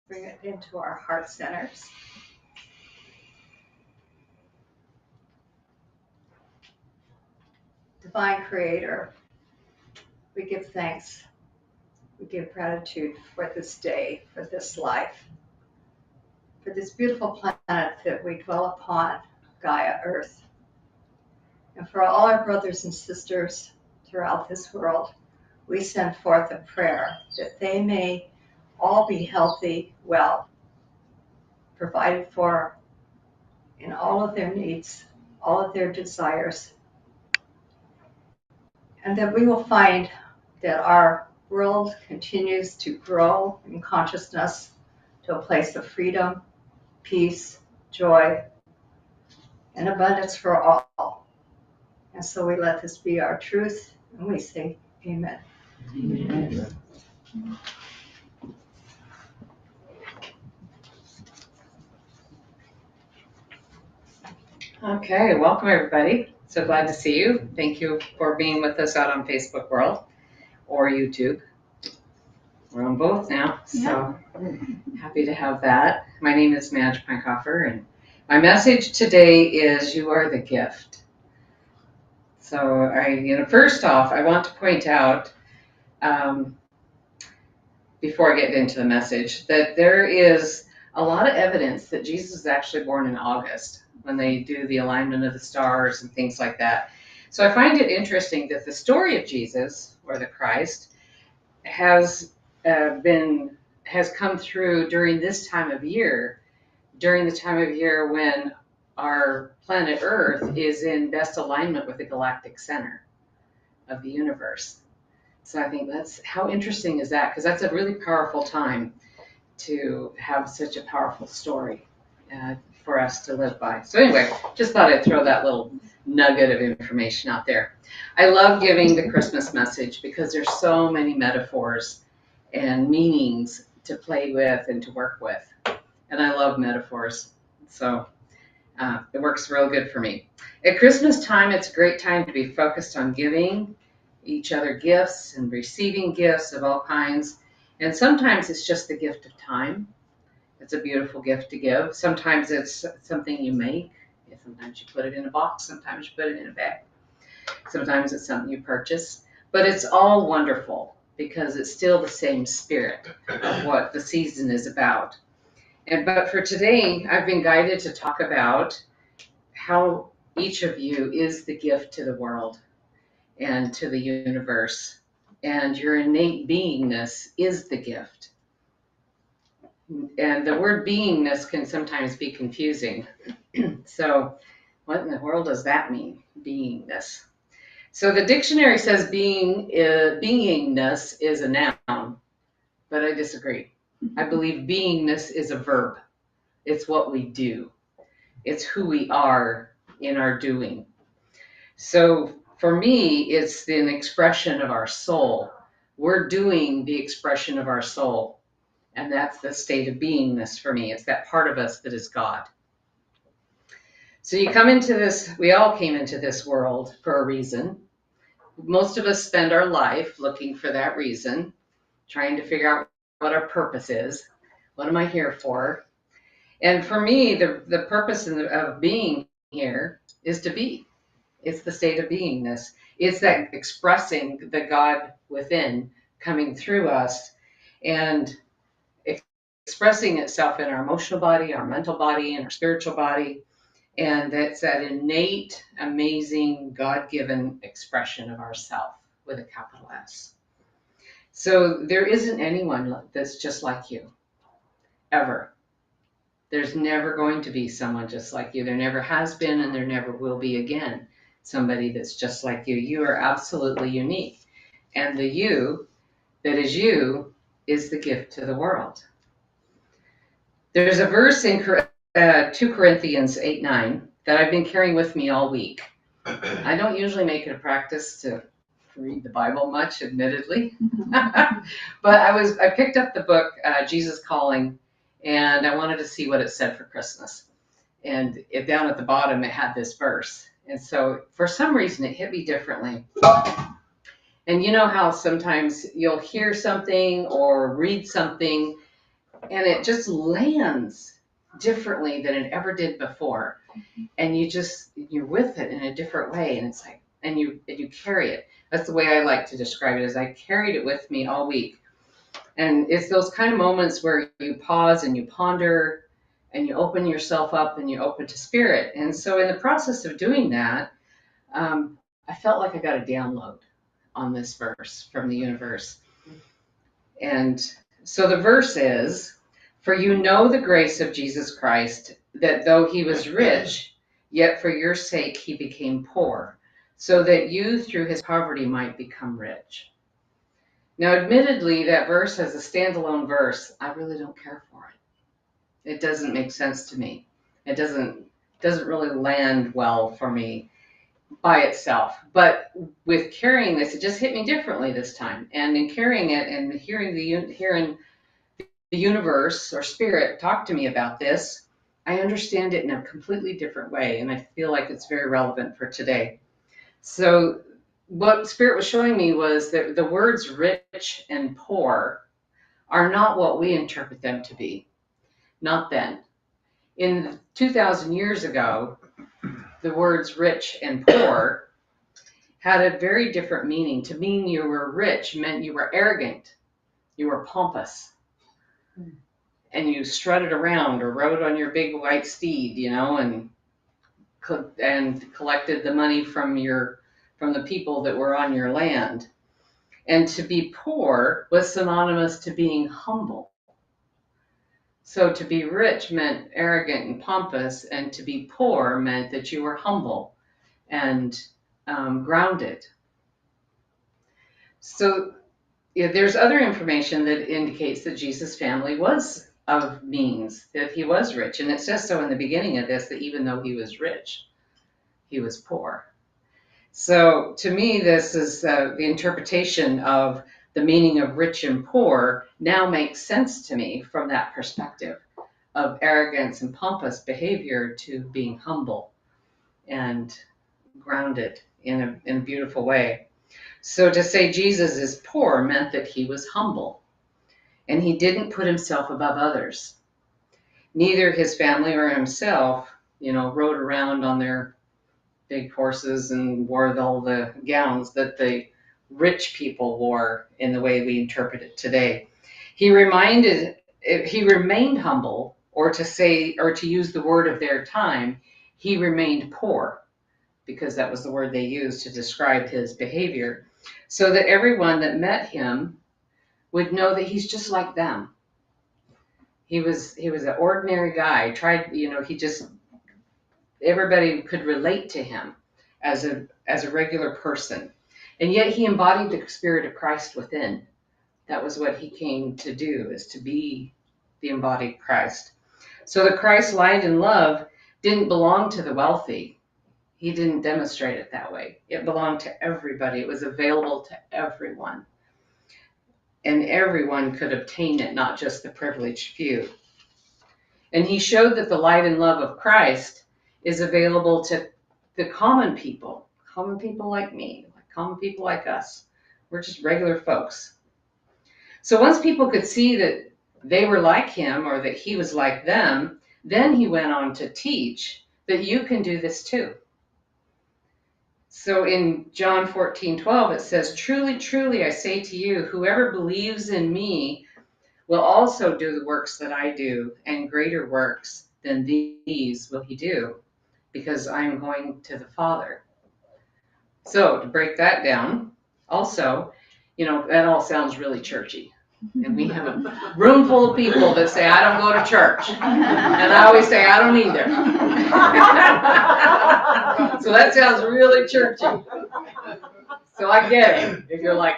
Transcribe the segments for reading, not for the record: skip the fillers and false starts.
Bring it into our heart centers. Divine Creator, we give thanks. We give gratitude for this day, for this life, for this beautiful planet that we dwell upon, Gaia Earth, and for all our brothers and sisters throughout this world. We send forth a prayer that they may all be healthy, well, provided for in all of their needs, all of their desires, and that we will find that our world continues to grow in consciousness to a place of freedom, peace, joy, and abundance for all. And so we let this be our truth, and we say amen. Amen. Okay, welcome everybody. So glad to see you. Thank you for being with us out on Facebook World or YouTube. We're on both now, so happy to have that. My name is Madge, and my message today is you are the gift. So first off, I want to point out, before I get into the message, that there is a lot of evidence that Jesus was actually born in August when they do the alignment of the stars and things like that. So I find it interesting that the story of Jesus, or the Christ, has come through during this time of year, during the time of year when our planet Earth is in best alignment with the galactic center of the universe. So I think how interesting is that? Because that's a really powerful time to have such a powerful story for us to live by. So anyway, just thought I'd throw that little nugget of information out there. I love giving the Christmas message because there's so many metaphors and meanings to play with and to work with. And I love metaphors. So it works real good for me. At Christmas time, it's a great time to be focused on giving each other gifts and receiving gifts of all kinds. And sometimes it's just the gift of time. It's a beautiful gift to give. Sometimes it's something you make. Sometimes you put it in a box. Sometimes you put it in a bag. Sometimes it's something you purchase. But it's all wonderful because it's still the same spirit of what the season is about. But for today, I've been guided to talk about how each of you is the gift to the world and to the universe. And your innate beingness is the gift. And the word beingness can sometimes be confusing. So what in the world does that mean, beingness? So the dictionary says beingness is a noun, but I disagree. I believe beingness is a verb. It's what we do. It's who we are in our doing. So for me, it's an expression of our soul. We're doing the expression of our soul. And that's the state of beingness for me. It's that part of us that is God. So we all came into this world for a reason. Most of us spend our life looking for that reason, trying to figure out what our purpose is. What am I here for? And for me, the purpose of being here is to be. It's the state of beingness. It's that expressing the God within coming through us and expressing itself in our emotional body, our mental body, and our spiritual body. And that's that innate, amazing, God-given expression of ourself with a capital S. So there isn't anyone that's just like you, ever. There's never going to be someone just like you. There never has been, and there never will be again somebody that's just like you. You are absolutely unique. And the you that is you is the gift to the world. There's a verse in 2 Corinthians 8:9 that I've been carrying with me all week. I don't usually make it a practice to read the Bible much, admittedly. But I picked up the book, Jesus Calling, and I wanted to see what it said for Christmas. And down at the bottom, it had this verse. And so for some reason, it hit me differently. And you know how sometimes you'll hear something or read something and it just lands differently than it ever did before. And you're with it in a different way, and it's like, and you carry it. That's the way I like to describe it, is I carried it with me all week. And it's those kind of moments where you pause and you ponder and you open yourself up and you open to spirit. And so in the process of doing that, I felt like I got a download on this verse from the universe. And so the verse is, "For you know the grace of Jesus Christ, that though he was rich, yet for your sake he became poor, so that you through his poverty might become rich." Now, admittedly, that verse as a standalone verse, I really don't care for it. It doesn't make sense to me. It doesn't really land well for me by itself. But with carrying this, it just hit me differently this time. And in carrying it and hearing the universe or spirit talk to me about this, I understand it in a completely different way, and I feel like it's very relevant for today. So what Spirit was showing me was that the words rich and poor are not what we interpret them to be. Not then. In 2,000 years ago, the words rich and poor had a very different meaning. To mean you were rich meant you were arrogant, you were pompous, and you strutted around or rode on your big white steed, and collected the money from the people that were on your land. And to be poor was synonymous to being humble. So to be rich meant arrogant and pompous, and to be poor meant that you were humble and grounded. So there's other information that indicates that Jesus' family was of means, that he was rich. And it says so in the beginning of this, that even though he was rich, he was poor. So to me, this is the interpretation of the meaning of rich and poor now makes sense to me from that perspective of arrogance and pompous behavior to being humble and grounded in a beautiful way. So to say Jesus is poor meant that he was humble and he didn't put himself above others. Neither his family or himself, rode around on their big horses and wore all the gowns that the rich people wore in the way we interpret it today. He remained humble, or to use the word of their time, he remained poor, because that was the word they used to describe his behavior, so that everyone that met him would know that he's just like them. He was an ordinary guy. Everybody could relate to him as a regular person. And yet he embodied the Spirit of Christ within. That was what he came to do, is to be the embodied Christ. So the Christ light and love didn't belong to the wealthy. He didn't demonstrate it that way. It belonged to everybody. It was available to everyone. And everyone could obtain it, not just the privileged few. And he showed that the light and love of Christ is available to the common people like me, common people like us. We're just regular folks. So once people could see that they were like him, or that he was like them, then he went on to teach that you can do this too. So in John 14:12, it says, "Truly, truly, I say to you, whoever believes in me will also do the works that I do, and greater works than these will he do, because I am going to the Father." So to break that down, also, that all sounds really churchy. And we have a room full of people that say, "I don't go to church." And I always say, "I don't either." So that sounds really churchy. So I get it. If you're like,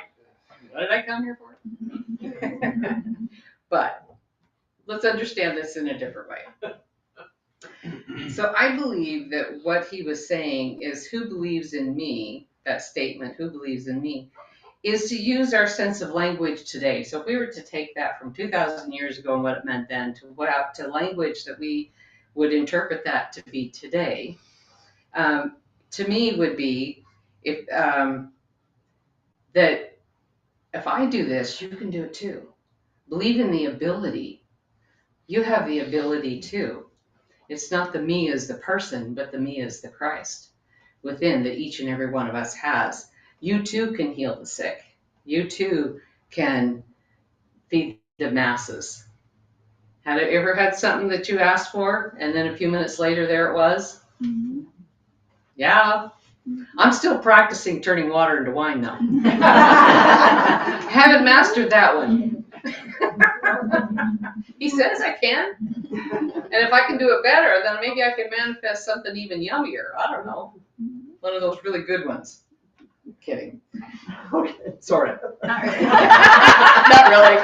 "What did I come here for?" But let's understand this in a different way. So I believe that what he was saying is, who believes in me, that statement, who believes in me, is to use our sense of language today. So if we were to take that from 2,000 years ago and what it meant then to language that we would interpret that to be today, to me would be that if I do this, you can do it too. Believe in the ability You have the ability too. It's not the me as the person, but the me as the Christ within that each and every one of us has. You too can heal the sick. You too can feed the masses. Have you ever had something that you asked for and then a few minutes later there it was? Mm-hmm. Yeah. I'm still practicing turning water into wine though. Haven't mastered that one. He says I can. And if I can do it better, then maybe I can manifest something even yummier. I don't know. One of those really good ones. Kidding. Sort of. Not really. Not really.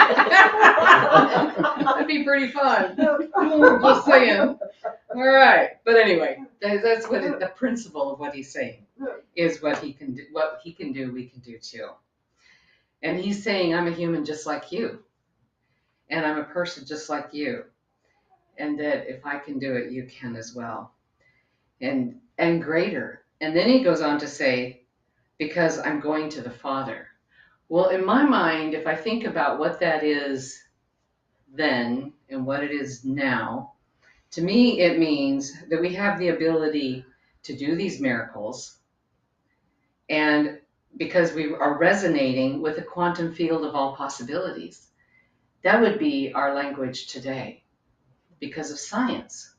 That'd be pretty fun. Just saying. All right. But anyway, that's what the principle of what he's saying is what he can do. What he can do, we can do too. And he's saying, I'm a human just like you. And I'm a person just like you. And that if I can do it, you can as well. And greater. And then he goes on to say, because I'm going to the Father. Well, in my mind, if I think about what that is then and what it is now, to me it means that we have the ability to do these miracles, and because we are resonating with the quantum field of all possibilities. That would be our language today because of science.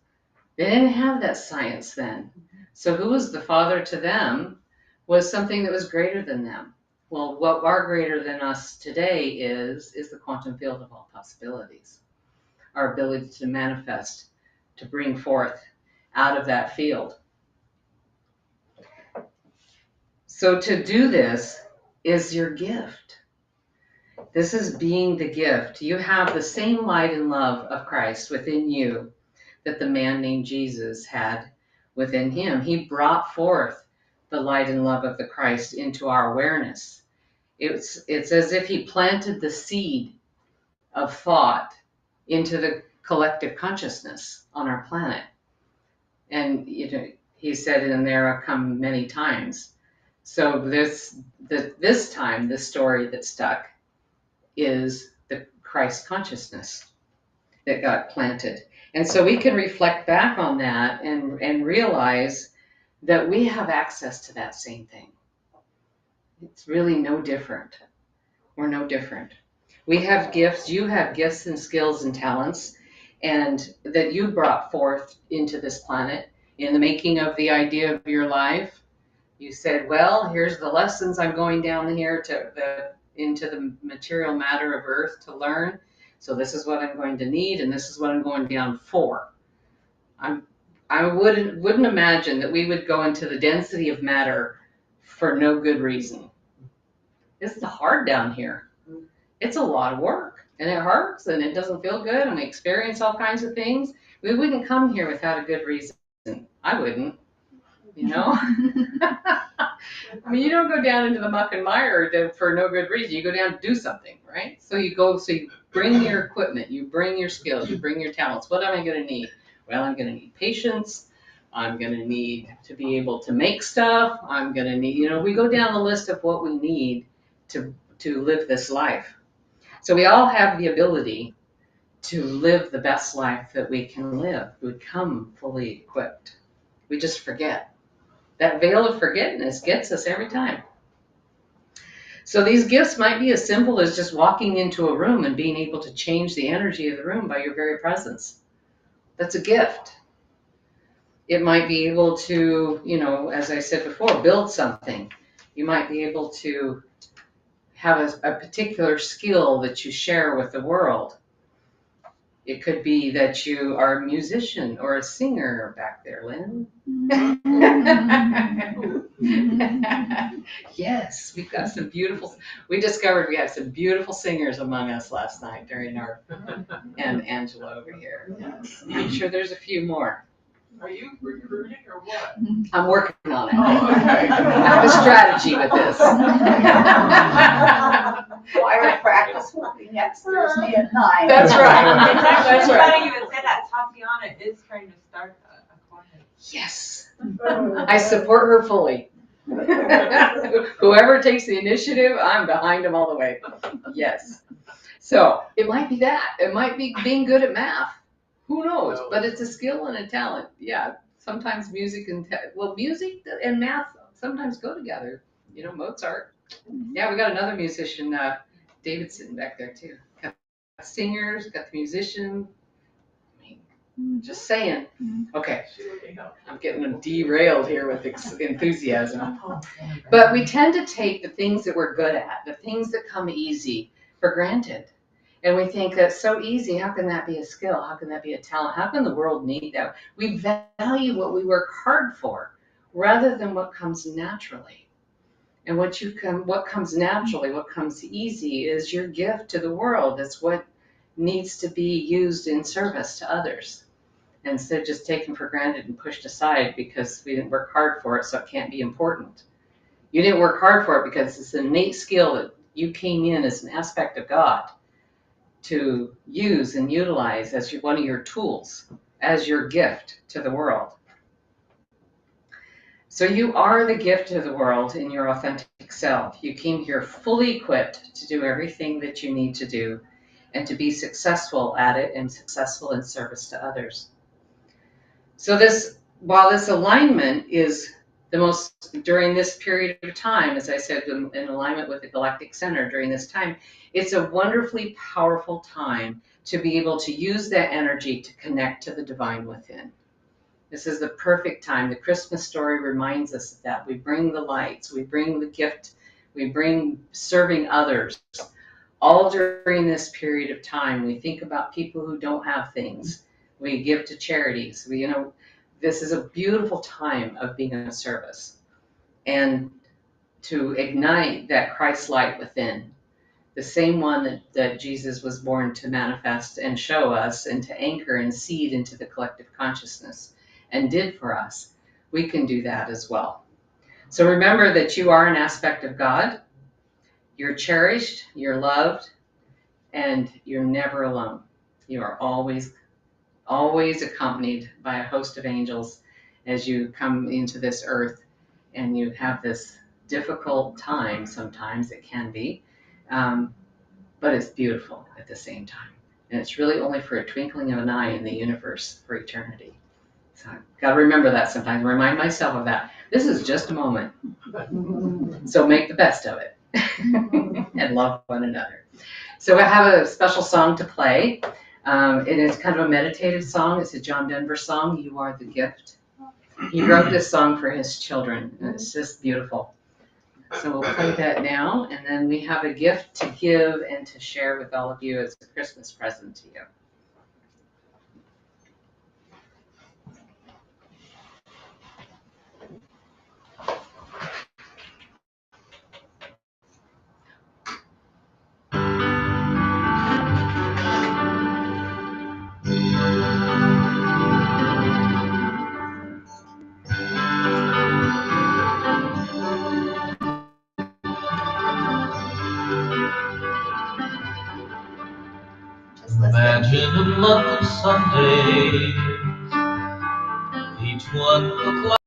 They didn't have that science then. So who was the Father to them was something that was greater than them. Well, what are greater than us today is the quantum field of all possibilities. Our ability to manifest, to bring forth out of that field. So to do this is your gift. This is being the gift. You have the same light and love of Christ within you that the man named Jesus had within him. He brought forth the light and love of the Christ into our awareness. It's as if he planted the seed of thought into the collective consciousness on our planet. And he said in there, I've come many times. So this time, the story that stuck is the Christ consciousness that got planted. And so we can reflect back on that and realize that we have access to that same thing. It's really no different. We're no different. We have gifts, you have gifts and skills and talents, and that you brought forth into this planet in the making of the idea of your life. You said, well, here's the lessons I'm going down here into the material matter of Earth to learn. So this is what I'm going to need, and this is what I'm going down for. I wouldn't imagine that we would go into the density of matter for no good reason. It's hard down here. It's a lot of work, and it hurts, and it doesn't feel good, and we experience all kinds of things. We wouldn't come here without a good reason. I wouldn't, I mean, you don't go down into the muck and mire for no good reason. You go down to do something, right? So you bring your equipment, you bring your skills, you bring your talents. What am I going to need? Well, I'm going to need patience. I'm going to need to be able to make stuff. I'm going to need, we go down the list of what we need to live this life. So we all have the ability to live the best life that we can live. We come fully equipped. We just forget. That veil of forgetfulness gets us every time. So these gifts might be as simple as just walking into a room and being able to change the energy of the room by your very presence. That's a gift. It might be able to, as I said before, build something. You might be able to have a particular skill that you share with the world. It could be that you are a musician or a singer back there, Lynn. Yes, we've got some we discovered we had some beautiful singers among us last night during and Angela over here. Yes. I'm sure there's a few more. Are you recruiting or what? I'm working on it. Oh, okay. I have a strategy with this. Choir practice will be next Thursday at 9. That's right. It's actually That's right. funny you would say that. Tatiana is trying to start a choir. Yes. I support her fully. Whoever takes the initiative, I'm behind them all the way. Yes. So it might be that. It might be being good at math. Who knows? But it's a skill and a talent. Yeah. Sometimes music music and math sometimes go together. You know, Mozart. Yeah, we got another musician, David, sitting back there too. Got singers, got the musician. I mean, just saying. Okay, I'm getting derailed here with enthusiasm. But we tend to take the things that we're good at, the things that come easy, for granted. And we think that's so easy. How can that be a skill? How can that be a talent? How can the world need that? We value what we work hard for rather than what comes naturally. And what comes naturally, what comes easy is your gift to the world. It's what needs to be used in service to others instead of just taken for granted and pushed aside because we didn't work hard for it, so it can't be important. You didn't work hard for it because it's an innate skill that you came in as an aspect of God to use and utilize as one of your tools, as your gift to the world. So you are the gift to the world in your authentic self. You came here fully equipped to do everything that you need to do and to be successful at it and successful in service to others. So while this alignment is the most, during this period of time, as I said, in alignment with the galactic center during this time, it's a wonderfully powerful time to be able to use that energy to connect to the divine within. This is the perfect time. The Christmas story reminds us of that. We bring the lights, we bring the gift, we bring serving others. All during this period of time, we think about people who don't have things. We give to charities. This is a beautiful time of being of service and to ignite that Christ light within, the same one that Jesus was born to manifest and show us and to anchor and seed into the collective consciousness and did for us. We can do that as well. So remember that you are an aspect of God. You're cherished, you're loved, and you're never alone. You are always accompanied by a host of angels as you come into this earth and you have this difficult time. Sometimes it can be, but it's beautiful at the same time. And it's really only for a twinkling of an eye in the universe for eternity. So I've got to remember that sometimes, remind myself of that. This is just a moment. So make the best of it and love one another. So I have a special song to play. It is kind of a meditative song. It's a John Denver song, You Are the Gift. He wrote this song for his children, and it's just beautiful. So we'll play that now, and then we have a gift to give and to share with all of you as a Christmas present to you. Imagine a month of Sundays, each one look like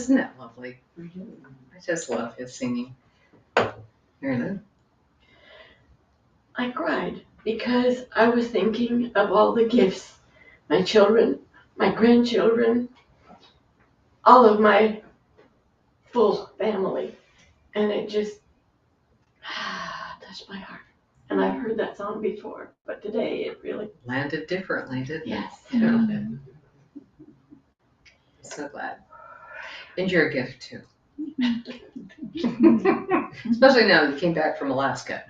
Isn't that lovely? I just love his singing. Mary Lou? I cried because I was thinking of all the gifts my children, my grandchildren, all of my full family. And it just touched my heart. And I've heard that song before, but today it really, Landed differently, didn't it? yes. I'm so glad. And you're a gift too. Especially now that you came back from Alaska.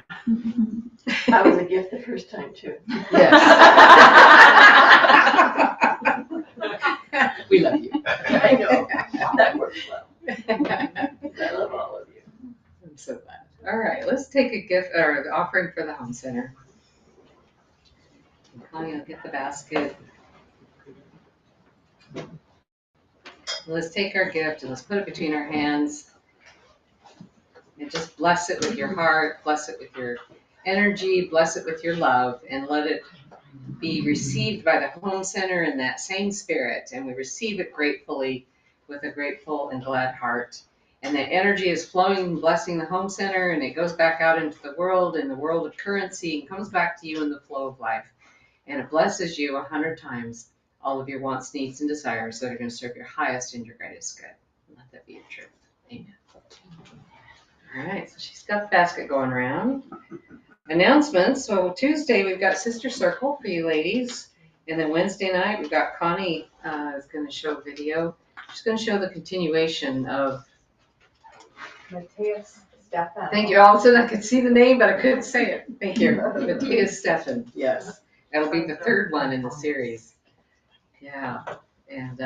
I was a gift the first time too. Yes. We love you. I know, that works well. I love all of you. I'm so glad. All right, let's take a gift or the offering for the home center. Connie will get the basket. Let's take our gift and let's put it between our hands. And just bless it with your heart, bless it with your energy, bless it with your love, and let it be received by the home center in that same spirit. And we receive it gratefully with a grateful and glad heart. And that energy is flowing, blessing the home center, and it goes back out into the world of currency, and comes back to you in the flow of life. And it blesses you 100 times all of your wants, needs, and desires that are going to serve your highest and your greatest good. And let that be your truth. Amen. All right, so she's got the basket going around. Announcements. So Tuesday we've got Sister Circle for you ladies. And then Wednesday night we've got Connie is going to show video. She's going to show the continuation of. Matthias Stefan. Thank you. All of a sudden I could see the name, but I couldn't say it. Thank you. Matthias Stefan. Yes. That'll be the third one in the series. Yeah. And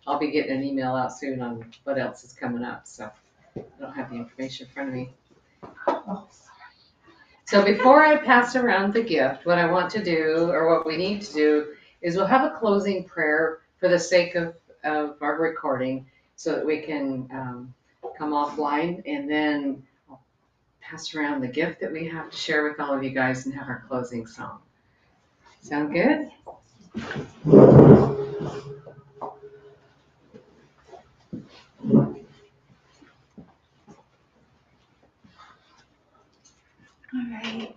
I'll be getting an email out soon on what else is coming up. So I don't have the information in front of me. So before I pass around the gift, what I want to do, or what we need to do, is we'll have a closing prayer for the sake of our recording so that we can come offline, and then I'll pass around the gift that we have to share with all of you guys and have our closing song. Sound good? All right.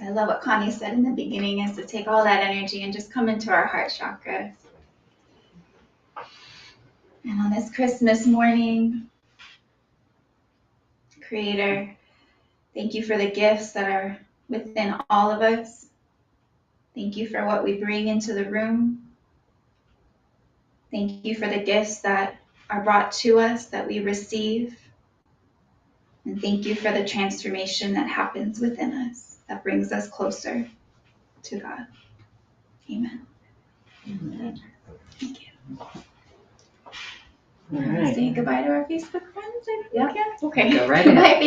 I love what Connie said in the beginning, is to take all that energy and just come into our heart chakra. And on this Christmas morning, Creator, thank you for the gifts that are within all of us. Thank you for what we bring into the room. Thank you for the gifts that are brought to us, that we receive. And thank you for the transformation that happens within us, that brings us closer to God. Amen. Thank you. All right. Say goodbye to our Facebook friends, I think. Yeah. Okay. Go right ahead. Bye,